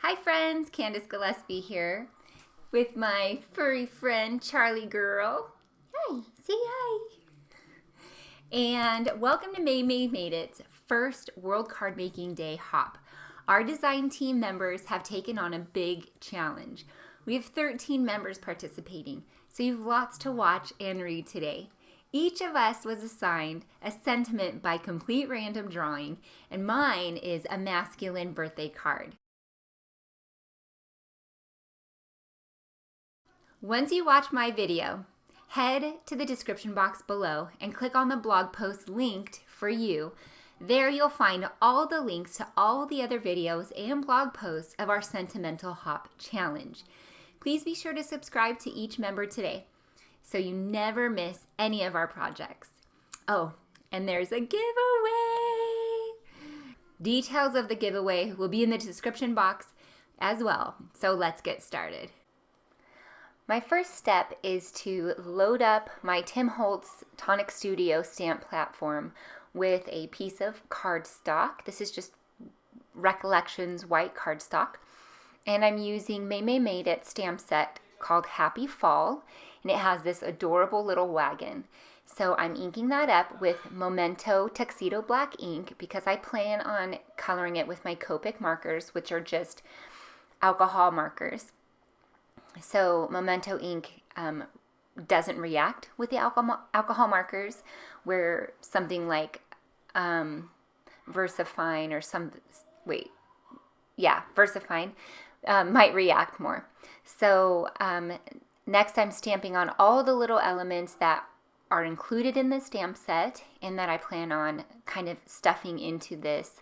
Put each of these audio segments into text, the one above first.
Hi friends, Candace Gillespie here with my furry friend Charlie Girl. Hi, say hi. And welcome to Maymay Made It's first World Card Making Day hop. Our design team members have taken on a big challenge. We have 13 members participating, so you have lots to watch and read today. Each of us was assigned a sentiment by complete random drawing, and mine is a masculine birthday card. Once you watch my video, head to the description box below and click on the blog post linked for you. There you'll find all the links to all the other videos and blog posts of our Sentimental Hop Challenge. Please be sure to subscribe to each member today so you never miss any of our projects. Oh, and there's a giveaway! Details of the giveaway will be in the description box as well, so let's get started. My first step is to load up my Tim Holtz Tonic Studio stamp platform with a piece of cardstock. This is just Recollections white cardstock. And I'm using Maymay Made It stamp set called Happy Fall. And it has this adorable little wagon. So I'm inking that up with Memento Tuxedo Black ink because I plan on coloring it with my Copic markers, which are just alcohol markers. So Memento ink doesn't react with the alcohol markers, where something like VersaFine or VersaFine might react more. So next I'm stamping on all the little elements that are included in the stamp set and that I plan on kind of stuffing into this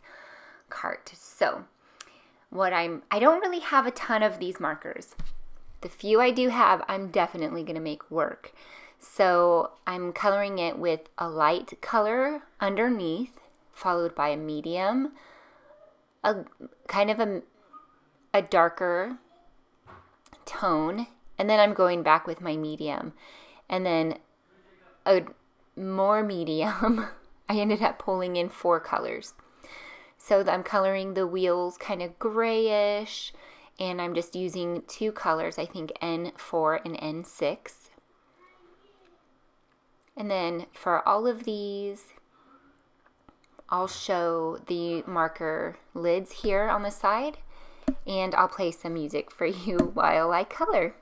cart. So I don't really have a ton of these markers. The few I do have, I'm definitely going to make work. So I'm coloring it with a light color underneath, followed by a medium, a darker tone, and then I'm going back with my medium, and then a more medium. I ended up pulling in 4 colors. So I'm coloring the wheels kind of grayish, and I'm just using 2 colors, I think N4 and N6. And then for all of these, I'll show the marker lids here on the side, and I'll play some music for you while I color.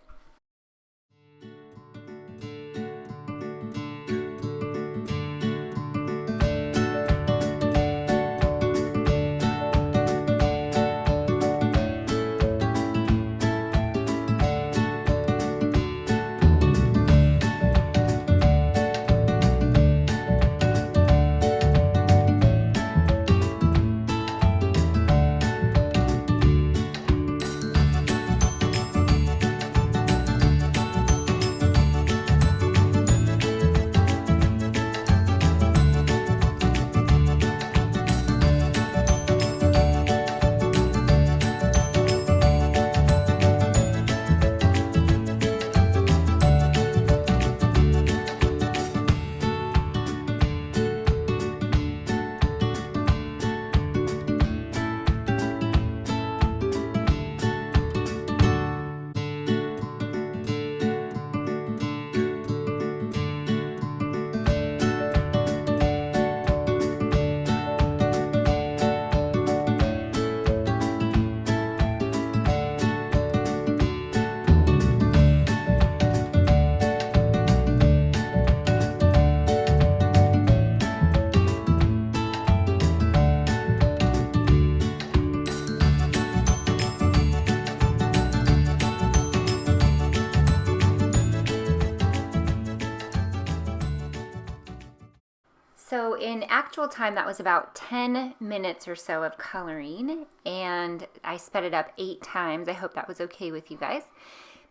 So in actual time, that was about 10 minutes or so of coloring, and I sped it up 8 times. I hope that was okay with you guys.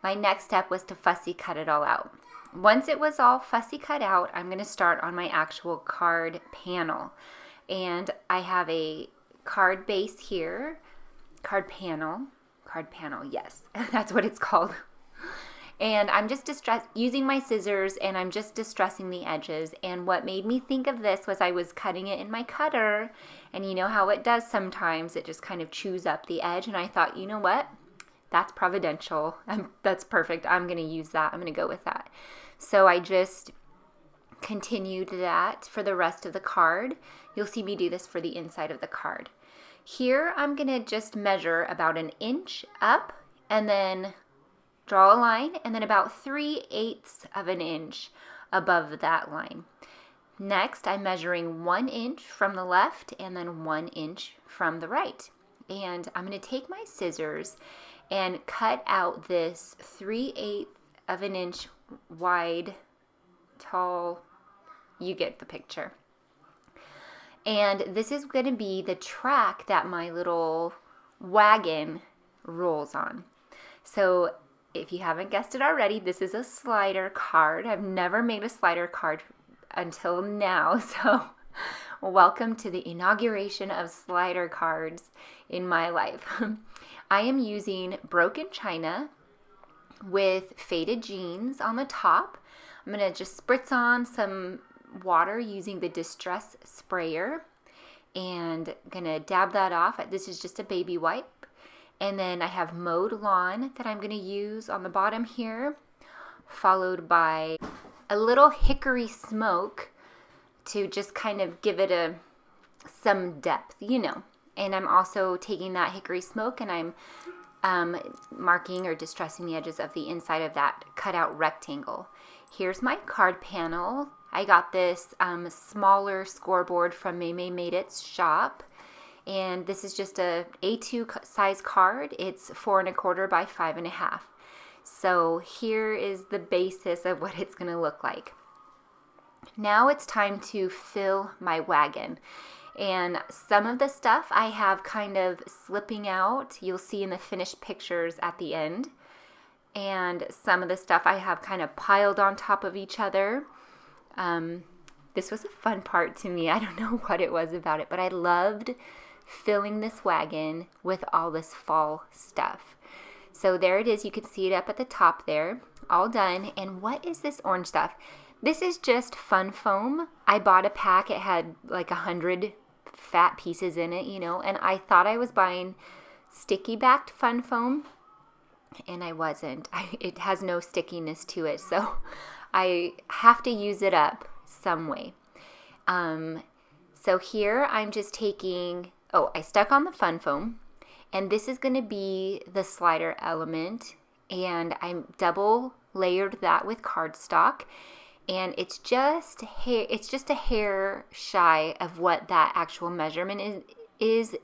My next step was to fussy cut it all out. Once it was all fussy cut out, I'm going to start on my actual card panel. And I have a card base here, card panel, yes, that's what it's called. And I'm just using my scissors, and I'm just distressing the edges. And what made me think of this was I was cutting it in my cutter, and you know how it does sometimes, it just kind of chews up the edge. And I thought, you know what? That's providential. That's perfect. I'm going to use that. I'm going to go with that. So I just continued that for the rest of the card. You'll see me do this for the inside of the card. Here, I'm going to just measure about 1 inch up, and then draw a line, and then about 3/8 of an inch above that line. Next, I'm measuring 1 inch from the left and then 1 inch from the right. And I'm going to take my scissors and cut out this 3/8 of an inch wide, tall, you get the picture. And this is going to be the track that my little wagon rolls on. So if you haven't guessed it already, this is a slider card. I've never made a slider card until now, so welcome to the inauguration of slider cards in my life. I am using broken china with faded jeans on the top. I'm going to just spritz on some water using the distress sprayer, and going to dab that off. This is just a baby wipe. And then I have mowed lawn that I'm going to use on the bottom here, followed by a little hickory smoke to just kind of give it some depth, you know. And I'm also taking that hickory smoke, and I'm marking or distressing the edges of the inside of that cutout rectangle. Here's my card panel. I got this smaller scoreboard from Maymay Made It shop. And this is just a A2 size card. It's 4 1/4 by 5 1/2. So here is the basis of what it's going to look like. Now it's time to fill my wagon. And some of the stuff I have kind of slipping out. You'll see in the finished pictures at the end. And some of the stuff I have kind of piled on top of each other. This was a fun part to me. I don't know what it was about it, but I loved filling this wagon with all this fall stuff. So there it is. You can see it up at the top there, all done. And what is this orange stuff? This is just fun foam. I bought a pack. It had like 100 fat pieces in it, you know, and I thought I was buying sticky backed fun foam, and I wasn't. It has no stickiness to it, so I have to use it up some way. So here I'm just taking, I stuck on the fun foam, and this is going to be the slider element, and I'm double layered that with cardstock, and it's just a hair shy of what that actual measurement is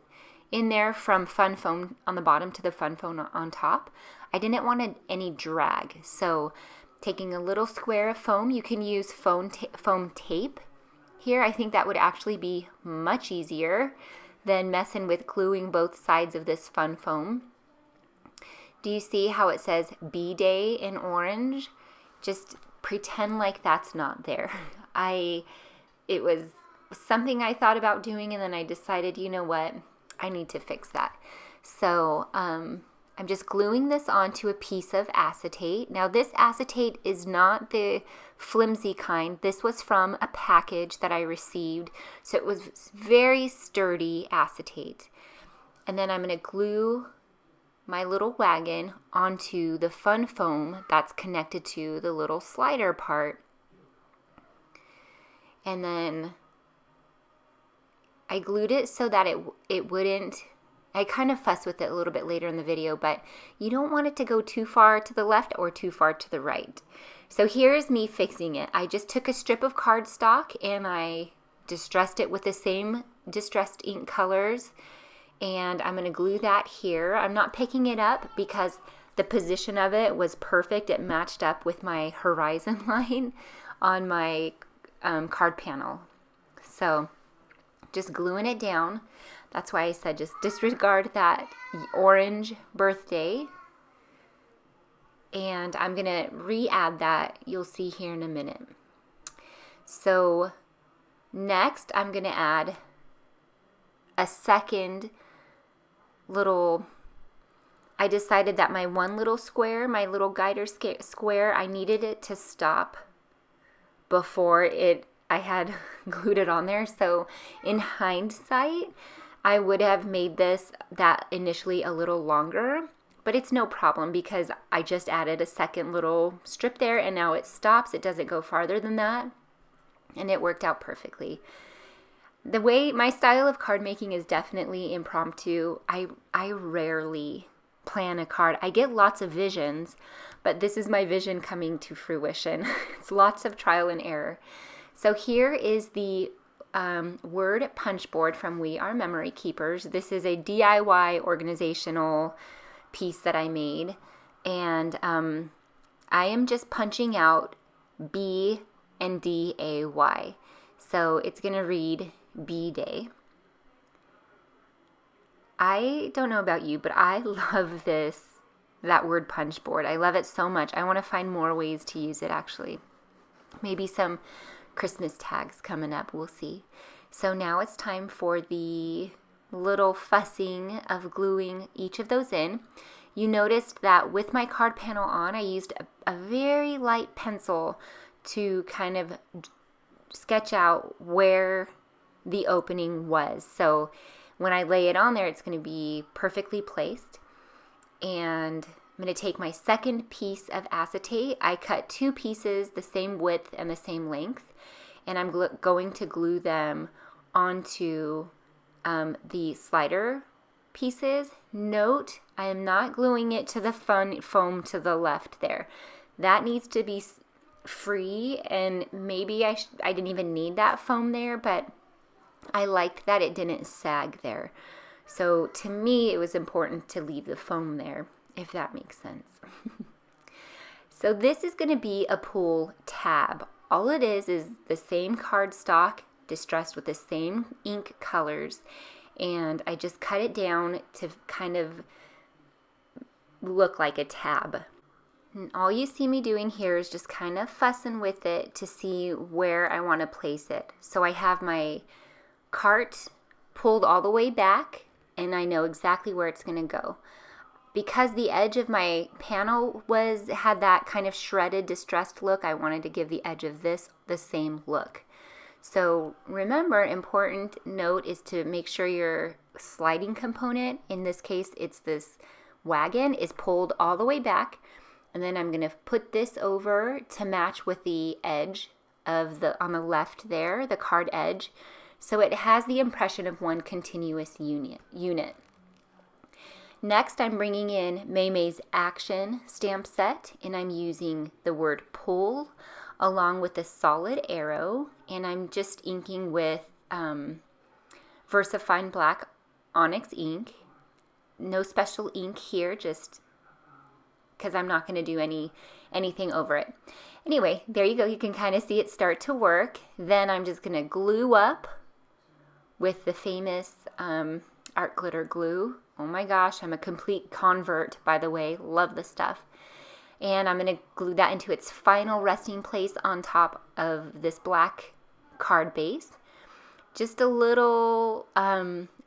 in there, from fun foam on the bottom to the fun foam on top. I didn't want any drag, so taking a little square of foam, you can use foam tape here. I think that would actually be much easier than messing with gluing both sides of this fun foam. Do you see how it says B-Day in orange? Just pretend like that's not there. It was something I thought about doing, and then I decided, you know what, I need to fix that. So I'm just gluing this onto a piece of acetate. Now this acetate is not the flimsy kind. This was from a package that I received, so it was very sturdy acetate. And then I'm going to glue my little wagon onto the fun foam that's connected to the little slider part. And then I glued it so that it wouldn't, I kind of fussed with it a little bit later in the video, but you don't want it to go too far to the left or too far to the right. So here's me fixing it. I just took a strip of cardstock and I distressed it with the same distressed ink colors, and I'm going to glue that here. I'm not picking it up because the position of it was perfect. It matched up with my horizon line on my card panel. So just gluing it down. That's why I said just disregard that orange birthday. And I'm going to re-add that. You'll see here in a minute. So next I'm going to add a second little I decided that my one little square, my little guider square, I needed it to stop before I had glued it on there. So in hindsight, I would have made that initially a little longer, but it's no problem because I just added a second little strip there and now it stops. It doesn't go farther than that, and it worked out perfectly. The way my style of card making is definitely impromptu. I rarely plan a card. I get lots of visions, but this is my vision coming to fruition. It's lots of trial and error. So here is the word punch board from We Are Memory Keepers. This is a DIY organizational piece that I made, and I am just punching out B and D-A-Y. So it's going to read B-Day. I don't know about you, but I love that word punch board. I love it so much. I want to find more ways to use it, actually. Maybe some Christmas tags coming up. We'll see. So now it's time for the little fussing of gluing each of those in. You noticed that with my card panel on, I used a very light pencil to kind of sketch out where the opening was. So when I lay it on there, it's going to be perfectly placed. And I'm going to take my second piece of acetate. I cut 2 pieces the same width and the same length, and I'm going to glue them onto the slider pieces. Note, I am not gluing it to the foam to the left there. That needs to be free, and maybe I didn't even need that foam there, but I liked that it didn't sag there. So to me, it was important to leave the foam there, if that makes sense. So this is going to be a pull tab. All it is the same cardstock distressed with the same ink colors, and I just cut it down to kind of look like a tab. And all you see me doing here is just kind of fussing with it to see where I want to place it. So I have my cart pulled all the way back, and I know exactly where it's going to go. Because the edge of my panel had that kind of shredded, distressed look, I wanted to give the edge of this the same look. So remember, important note is to make sure your sliding component, in this case it's this wagon, is pulled all the way back. And then I'm going to put this over to match with the edge of on the left there, the card edge. So it has the impression of one continuous unit. Next, I'm bringing in Maymay's Action stamp set, and I'm using the word pull along with a solid arrow, and I'm just inking with VersaFine Black Onyx ink. No special ink here, just because I'm not going to do anything over it. Anyway, there you go. You can kind of see it start to work. Then I'm just going to glue up with the famous art glitter glue. Oh my gosh, I'm a complete convert, by the way. Love the stuff. And I'm going to glue that into its final resting place on top of this black card base. Just a little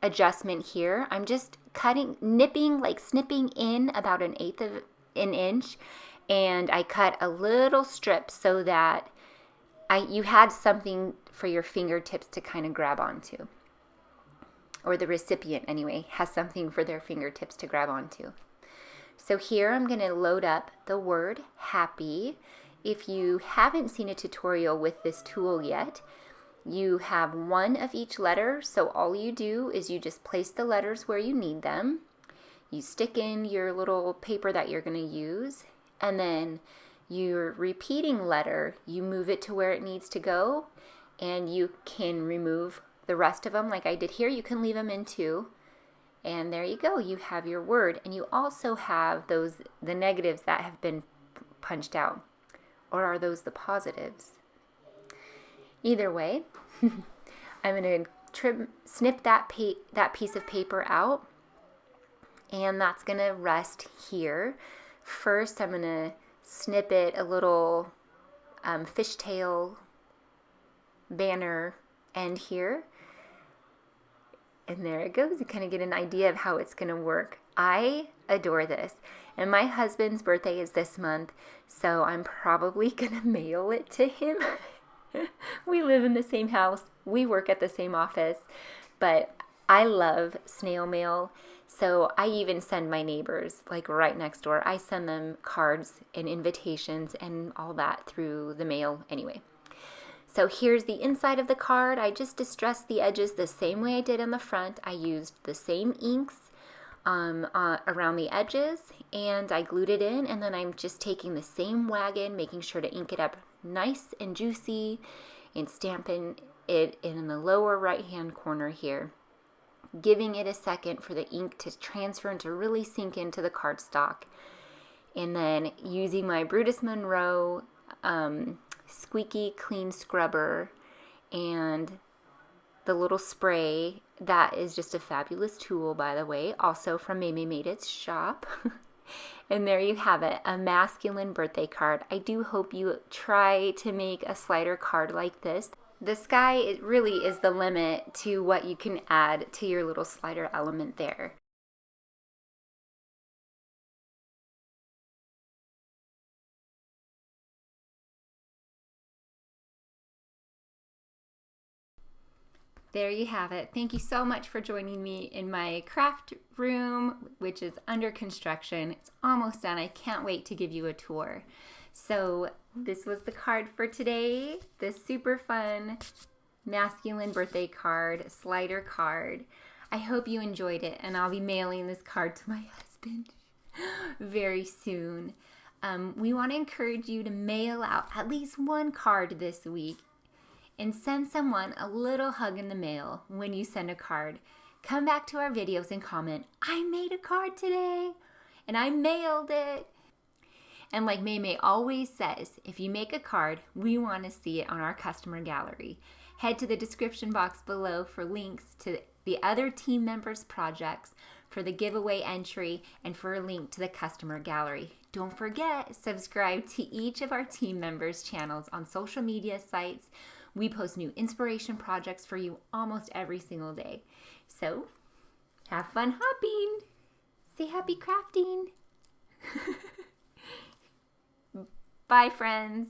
adjustment here. I'm just snipping in about 1/8 of an inch, and I cut a little strip so that you had something for your fingertips to kind of grab onto. Or the recipient, anyway, has something for their fingertips to grab onto. So here I'm going to load up the word happy. If you haven't seen a tutorial with this tool yet, you have one of each letter. So all you do is you just place the letters where you need them. You stick in your little paper that you're going to use, and then your repeating letter, you move it to where it needs to go, and you can remove the rest of them like I did here. You can leave them in too. And there you go. You have your word. And you also have the negatives that have been punched out. Or are those the positives? Either way, I'm going to snip that piece of paper out. And that's going to rest here. First, I'm going to snip it a little fishtail banner end here. And there it goes. You kind of get an idea of how it's going to work. I adore this. And my husband's birthday is this month, so I'm probably going to mail it to him. We live in the same house. We work at the same office. But I love snail mail. So I even send my neighbors, like right next door, I send them cards and invitations and all that through the mail anyway. So here's the inside of the card. I just distressed the edges the same way I did on the front. I used the same inks around the edges, and I glued it in, and then I'm just taking the same wagon, making sure to ink it up nice and juicy, and stamping it in the lower right hand corner here, giving it a second for the ink to transfer and to really sink into the cardstock, and then using my Brutus Monroe squeaky clean scrubber and the little spray. That is just a fabulous tool, by the way, also from Maymay Made It shop. And there you have it, a masculine birthday card. I do hope you try to make a slider card like this. The sky, it really is the limit to what you can add to your little slider element there. There you have it. Thank you so much for joining me in my craft room, which is under construction. It's almost done. I can't wait to give you a tour. So this was the card for today. This super fun masculine birthday card, slider card. I hope you enjoyed it, and I'll be mailing this card to my husband very soon. We want to encourage you to mail out at least one card this week and send someone a little hug in the mail when you send a card. Come back to our videos and comment, I made a card today and I mailed it. And like Maymay always says, if you make a card, we want to see it on our customer gallery. Head to the description box below for links to the other team members' projects, for the giveaway entry, and for a link to the customer gallery. Don't forget, subscribe to each of our team members' channels on social media sites. We post new inspiration projects for you almost every single day. So, have fun hopping. Say happy crafting. Bye, friends.